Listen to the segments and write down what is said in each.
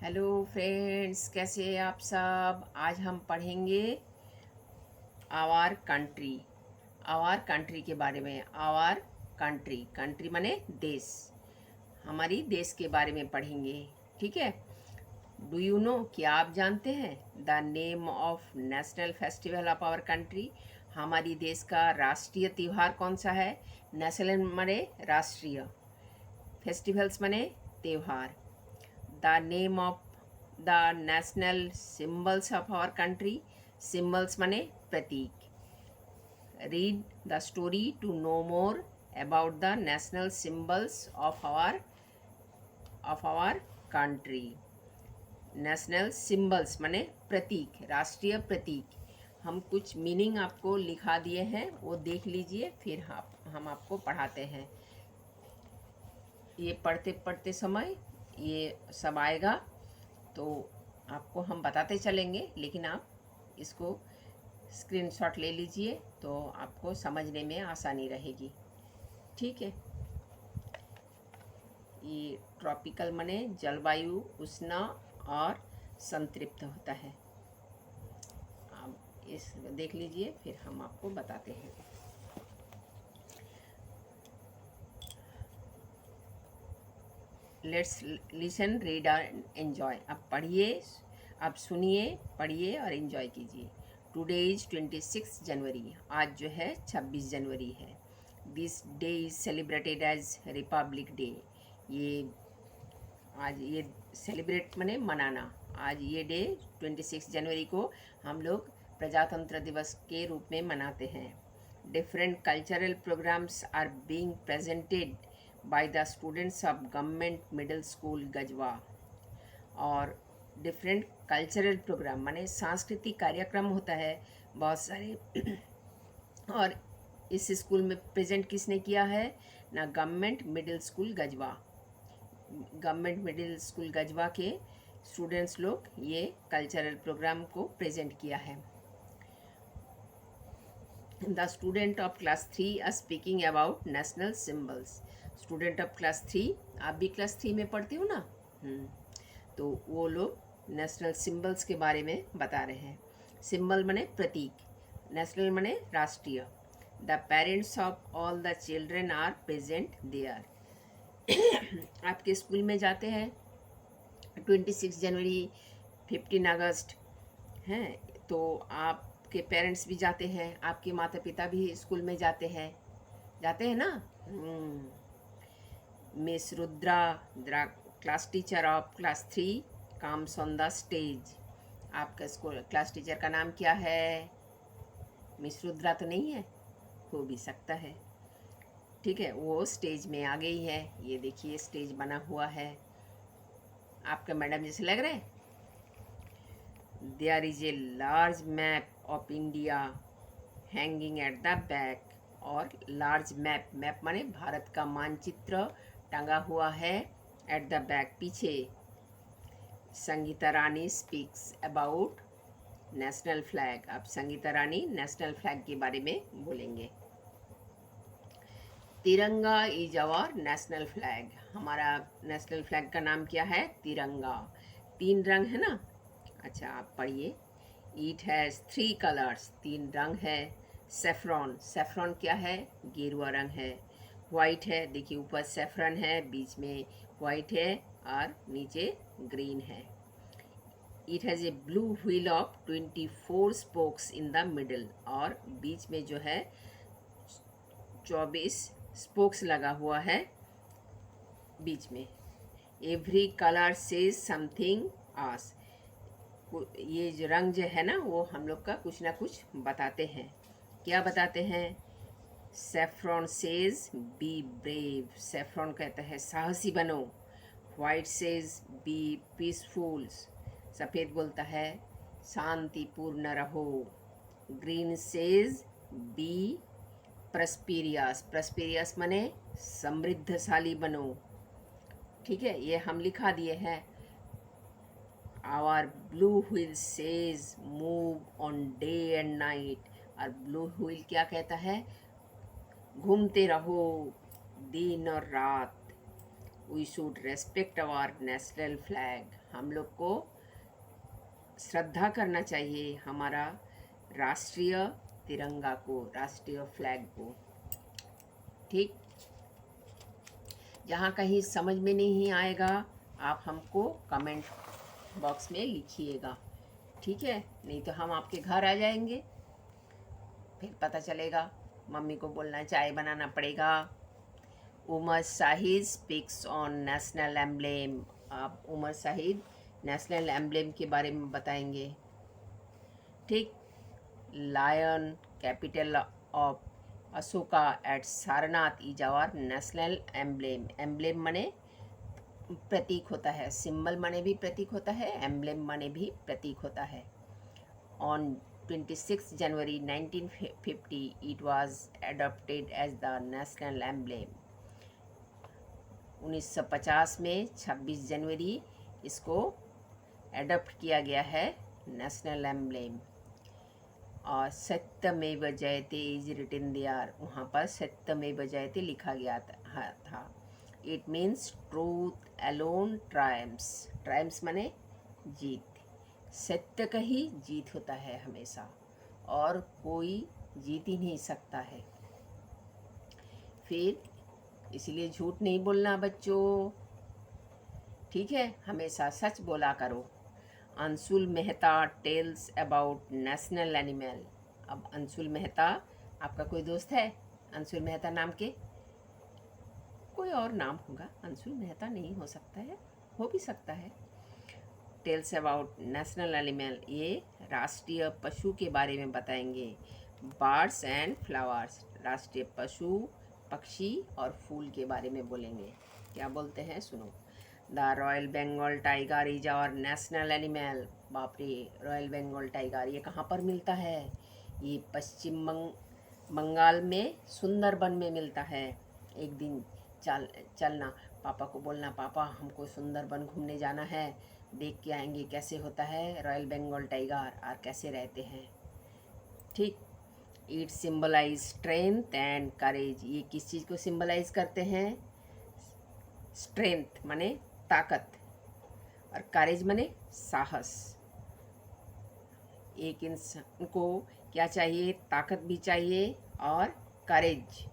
Hello friends, कैसे हैं आप सब। आज हम पढ़ेंगे आवर कंट्री। आवर कंट्री के बारे में। आवर कंट्री, कंट्री माने देश। हमारी देश के बारे में पढ़ेंगे। ठीक है। डू यू नो, क्या आप जानते हैं the name of national festival of our country. हमारी देश का राष्ट्रीय त्यौहार कौन सा है। नेशनल माने राष्ट्रीय, फेस्टिवल्स माने त्यौहार। The name of the national symbols of our country. Symbols माने प्रतीक। Read the story to know more about the national symbols of our country. National symbols माने प्रतीक, राष्ट्रीय प्रतीक। हम कुछ मीनिंग आपको लिखा दिए हैं, वो देख लीजिए, फिर हम आपको पढ़ाते हैं। ये पढ़ते पढ़ते समय ये सब आएगा तो आपको हम बताते चलेंगे, लेकिन आप इसको स्क्रीनशॉट ले लीजिए तो आपको समझने में आसानी रहेगी। ठीक है। ये ट्रॉपिकल माने जलवायु उष्ण और संतृप्त होता है। आप इस देख लीजिए, फिर हम आपको बताते हैं। लेट्स लिसन, रीड और एन्जॉय। अब पढ़िए, आप सुनिए, पढ़िए और एंजॉय कीजिए। Today is 26 January. आज जो है 26 जनवरी है। This day is celebrated as Republic Day. ये आज ये सेलिब्रेट माने मनाना। आज ये डे 26 जनवरी को हम लोग प्रजातंत्र दिवस के रूप में मनाते हैं। Different cultural programmes are being presented by the students of government middle school Gajwa. और डिफरेंट कल्चरल प्रोग्राम माने सांस्कृतिक कार्यक्रम होता है बहुत सारे। और इस स्कूल में प्रेजेंट किसने किया है ना, government middle school Gajwa. Government middle school Gajwa के स्टूडेंट्स लोग ये कल्चरल प्रोग्राम को प्रेजेंट किया है। The student of class 3 are speaking about national symbols. Student of class 3, आप भी क्लास 3 में पढ़ते हो ना। तो वो लोग नेशनल सिम्बल्स के बारे में बता रहे हैं। सिम्बल माने प्रतीक, नेशनल माने राष्ट्रीय। The parents of all the children are present there. आपके स्कूल में जाते हैं 26 जनवरी, 15 अगस्त हैं, तो आपके पेरेंट्स भी जाते हैं, आपके माता पिता भी स्कूल में जाते हैं ना। Miss Rudra, class teacher of class 3, comes on the stage. आपका स्कूल क्लास टीचर का नाम क्या है। मिस रुद्रा तो नहीं है, हो भी सकता है। ठीक है, वो स्टेज में आ गई है। ये देखिए स्टेज बना हुआ है, आपका मैडम जैसे लग रहे हैं। There is a large map of India hanging at the back. और लार्ज मैप, मैप माने भारत का मानचित्र टंगा हुआ है एट द बैक, पीछे। संगीता रानी स्पीक्स अबाउट नेशनल फ्लैग। अब संगीता रानी नेशनल फ्लैग के बारे में बोलेंगे। तिरंगा इज आवर नेशनल फ्लैग। हमारा नेशनल फ्लैग का नाम क्या है, तिरंगा। 3 रंग है ना। अच्छा, आप पढ़िए। इट हैज़ 3 कलर्स, 3 रंग है। सेफ्रॉन, सेफ्रॉन क्या है, गेरुआ रंग है। वाइट है, देखिए ऊपर सेफ्रन है, बीच में वाइट है और नीचे ग्रीन है। It has a blue wheel of 24 spokes in the middle. और बीच में जो है 24 स्पोक्स लगा हुआ है बीच में। एवरी कलर सेज समथिंग आस। ये जो रंग जो है ना, वो हम लोग का कुछ ना कुछ बताते हैं। क्या बताते हैं। Saffron says be brave. Saffron कहता है साहसी बनो। White says be peaceful. सफ़ेद बोलता है शांतिपूर्ण रहो। Green says be prosperous. Prosperous माने समृद्धशाली बनो। ठीक है, ये हम लिखा दिए हैं। Our blue wheel says move on day and night. और ब्लू व्हील क्या कहता है, घूमते रहो दिन और रात। We should respect our national flag, हम लोग को श्रद्धा करना चाहिए हमारा राष्ट्रीय तिरंगा को, राष्ट्रीय फ्लैग को। ठीक, जहाँ कहीं समझ में नहीं आएगा आप हमको कमेंट बॉक्स में लिखिएगा, ठीक है? नहीं तो हम आपके घर आ जाएंगे, फिर पता चलेगा मम्मी को बोलना चाय बनाना पड़ेगा। Umar Shahid speaks on national emblem, आप उमर शाहिद नेशनल एम्ब्लेम के बारे में बताएंगे। ठीक, lion capital of Ashoka at Sarnath is our national emblem. Emblem माने प्रतीक होता है, सिंबल माने भी प्रतीक होता है, एम्ब्लेम माने भी प्रतीक होता है। On 26 January 1950 it was adopted as the national emblem. 1950 में 26 जनवरी इसको एडॉप्ट किया गया है नेशनल एम्ब्लेम। और सत्यमेव जयते इज रिटन देयर, वहाँ पर सत्यमेव जयते लिखा गया था। It means truth alone triumphs, triumphs माने जीत, सत्य का ही जीत होता है हमेशा और कोई जीत ही नहीं सकता है। फिर इसलिए झूठ नहीं बोलना बच्चों, ठीक है? हमेशा सच बोला करो। Anshul Mehta tales about national animal. अब अंशुल मेहता, आपका कोई दोस्त है अंशुल मेहता नाम के? कोई और नाम होगा, अंशुल मेहता नहीं हो सकता है, हो भी सकता है। टेल्स अबाउट नेशनल एनिमल, ये राष्ट्रीय पशु के बारे में बताएंगे। बर्ड्स एंड फ्लावर्स, राष्ट्रीय पशु, पक्षी और फूल के बारे में बोलेंगे। क्या बोलते हैं सुनो। The royal Bengal tiger is our national animal. बाप रे, रॉयल बंगाल टाइगर ये कहाँ पर मिलता है? ये पश्चिम बंगाल में सुंदरबन में मिलता है। एक दिन चलना, पापा को बोलना पापा हमको सुंदरबन घूमने जाना है, देख के आएंगे कैसे होता है रॉयल बंगाल टाइगर और कैसे रहते हैं। ठीक, it symbolize strength and courage, ये किस चीज़ को सिंबलाइज करते हैं? स्ट्रेंथ माने ताकत और करेज माने साहस। एक इंसान को क्या चाहिए? ताकत भी चाहिए और करेज,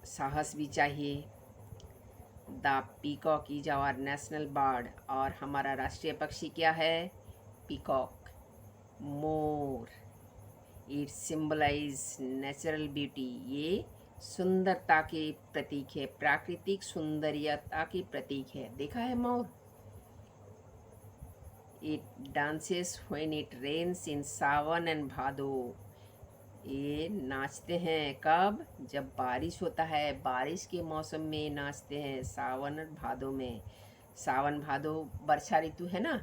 साहस भी चाहिए। The peacock is our national bird, और हमारा राष्ट्रीय पक्षी क्या है? पीकॉक, मोर। इट सिंबलाइज नेचुरल ब्यूटी, ये सुंदरता के प्रतीक है, प्राकृतिक सुंदरता के प्रतीक है। देखा है मोर? It dances when it rains in Sawan and Bhado, ये नाचते हैं कब? जब बारिश होता है, बारिश के मौसम में नाचते हैं, सावन और भादो में। सावन भादो वर्षा ऋतु है ना।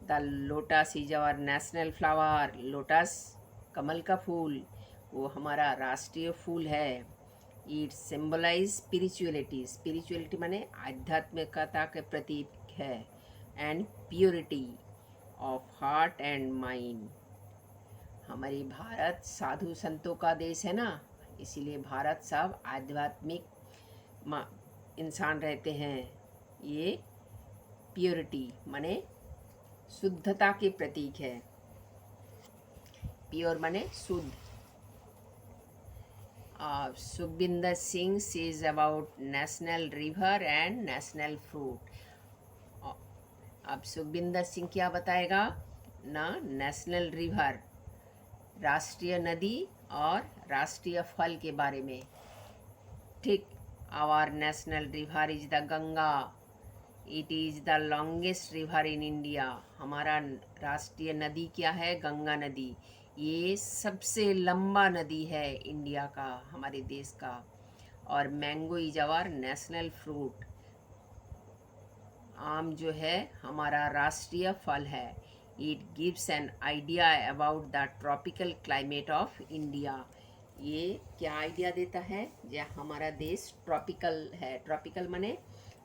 The lotus is our national flower, lotus कमल का फूल, वो हमारा राष्ट्रीय फूल है। इट सिंबलाइज स्पिरिचुअलिटी, स्पिरिचुअलिटी माने आध्यात्मिकता के प्रतीक है, and purity of heart and mind. हमारी भारत साधु संतों का देश है ना, इसीलिए भारत सब आध्यात्मिक इंसान रहते हैं। ये प्योरिटी माने शुद्धता के प्रतीक है। प्योर माने शुद्ध। Sukhbinder Singh says about national river and national fruit. अब सुखबिंदर सिंह क्या बताएगा ना? नेशनल रिवर, राष्ट्रीय नदी और राष्ट्रीय फल के बारे में। ठीक, our national river is the Ganga, it is the longest river in India. हमारा राष्ट्रीय नदी क्या है? गंगा नदी, ये सबसे लंबा नदी है इंडिया का, हमारे देश का। और mango is our national fruit, आम जो है हमारा राष्ट्रीय फल है। It gives an idea about the tropical climate of India, ये क्या आइडिया देता है? जो हमारा देश ट्रॉपिकल है, ट्रॉपिकल माने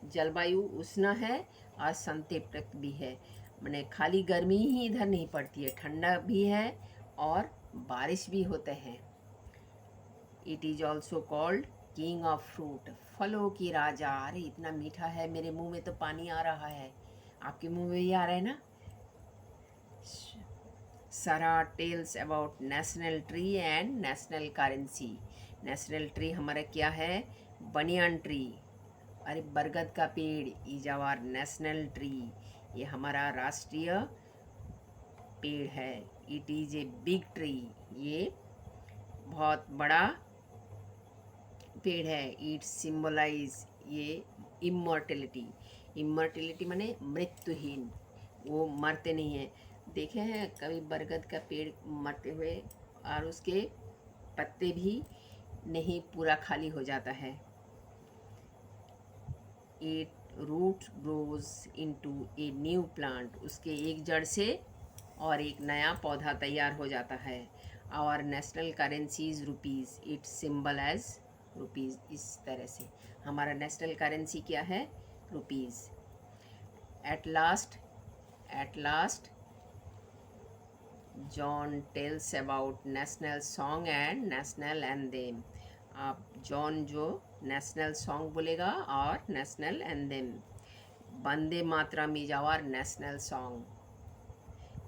जलवायु उष्ण है और संतृप्त भी है, माने खाली गर्मी ही इधर नहीं पड़ती है, ठंडा भी है और बारिश भी होते हैं। It is also called king of fruit, फलों की राजा। अरे इतना मीठा है, मेरे मुंह में तो पानी आ रहा है, आपके मुंह में भी आ रहा है ना। सारा tales about national tree and national currency. National tree हमारा क्या है? Banyan tree. अरे बरगद का पेड़ इज आवर नेशनल ट्री, ये हमारा राष्ट्रीय पेड़ है। It is a big tree, ये बहुत बड़ा पेड़ है। इट सिम्बलाइज, ये इमॉर्टेलिटी। इमॉर्टेलिटी माने मृत्युहीन, वो मरते नहीं हैं। देखे हैं कभी बरगद का पेड़ मरते हुए? और उसके पत्ते भी नहीं, पूरा खाली हो जाता है। It root grows into a new plant, उसके एक जड़ से और एक नया पौधा तैयार हो जाता है। Our national currency is rupees, it symbol as rupees. इस तरह से हमारा नेशनल करेंसी क्या है? Rupees. At last John tells about national song and national anthem. आप जॉन जो नेशनल सॉन्ग बोलेगा और national anthem. Vande Mataram is our national song,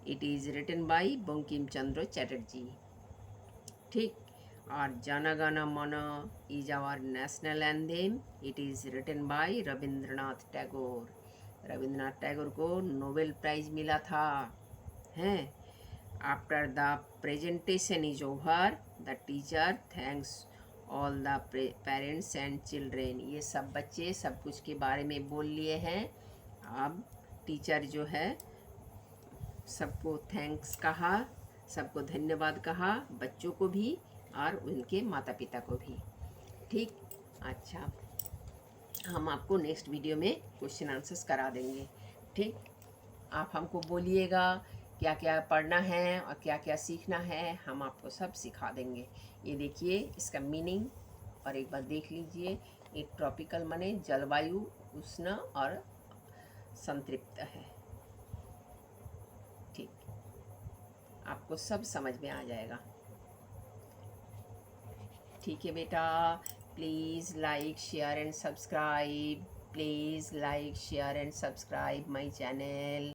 it is written by Bankim Chandra Chatterjee. ठीक। और Jana Gana Mana is our national anthem, it is written by Rabindranath Tagore. Rabindranath Tagore को Nobel prize मिला था। हैं। After the presentation is over, the teacher thanks all the parents and children. ये सब बच्चे सब कुछ के बारे में बोल लिए हैं। अब टीचर जो है सबको थैंक्स कहा, सबको धन्यवाद कहा, बच्चों को भी और उनके माता पिता को भी। ठीक। अच्छा, हम आपको नेक्स्ट वीडियो में क्वेश्चन आंसर्स करा देंगे। ठीक। आप हमको बोलिएगा क्या क्या पढ़ना है और क्या क्या सीखना है, हम आपको सब सिखा देंगे। ये देखिए इसका मीनिंग और एक बार देख लीजिए। ये ट्रॉपिकल माने जलवायु उष्ण और संतृप्त है। ठीक, आपको सब समझ में आ जाएगा। ठीक है बेटा, please like share and subscribe, please like share and subscribe my channel.